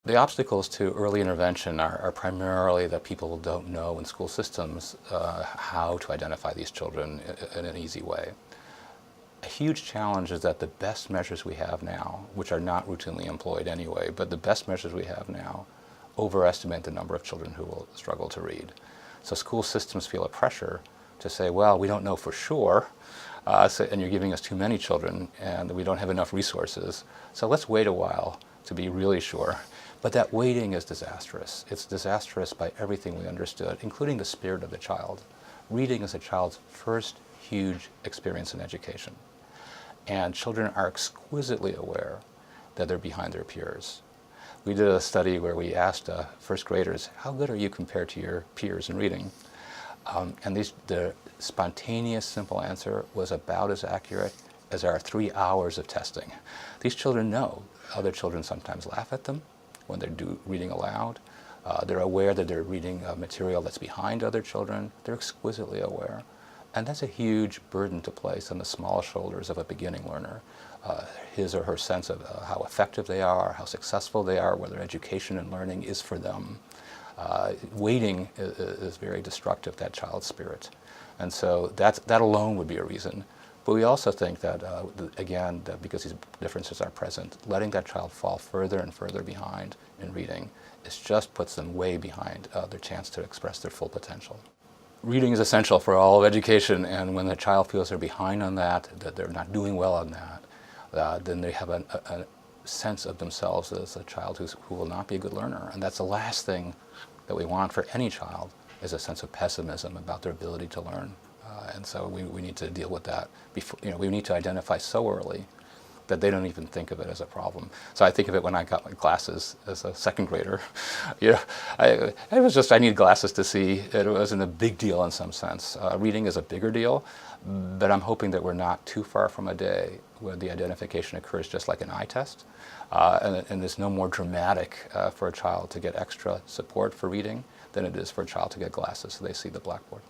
The obstacles to early intervention are primarily that people don't know in school systems how to identify these children in an easy way. A huge challenge is that the best measures we have now, which are not routinely employed anyway, but the best measures we have now overestimate the number of children who will struggle to read. So school systems feel a pressure to say, well, we don't know for sure, and you're giving us too many children, and we don't have enough resources, so let's wait a while to be really sure. But that waiting is disastrous. It's disastrous by everything we understood, including the spirit of the child. Reading is a child's first huge experience in education. And children are exquisitely aware that they're behind their peers. We did a study where we asked first graders, how good are you compared to your peers in reading? And the spontaneous, simple answer was about as accurate as our 3 hours of testing. These children know other children sometimes laugh at them when they're reading aloud. They're aware that they're reading material that's behind other children. They're exquisitely aware. And that's a huge burden to place on the small shoulders of a beginning learner. His or her sense of how effective they are, how successful they are, whether education and learning is for them. Waiting is very destructive to that child's spirit. And so that alone would be a reason. But we also think that, again, that because these differences are present, letting that child fall further and further behind in reading just puts them way behind their chance to express their full potential. Reading is essential for all of education, and when the child feels they're behind on that they're not doing well on that, then they have a sense of themselves as a child who will not be a good learner. And that's the last thing that we want for any child, is a sense of pessimism about their ability to learn. And so we need to deal with that before, we need to identify so early that they don't even think of it as a problem. So I think of it when I got my glasses as a second grader. It was just, I needed glasses to see. It wasn't a big deal in some sense. Reading is a bigger deal, but I'm hoping that we're not too far from a day where the identification occurs just like an eye test. And it's no more dramatic for a child to get extra support for reading than it is for a child to get glasses so they see the blackboard.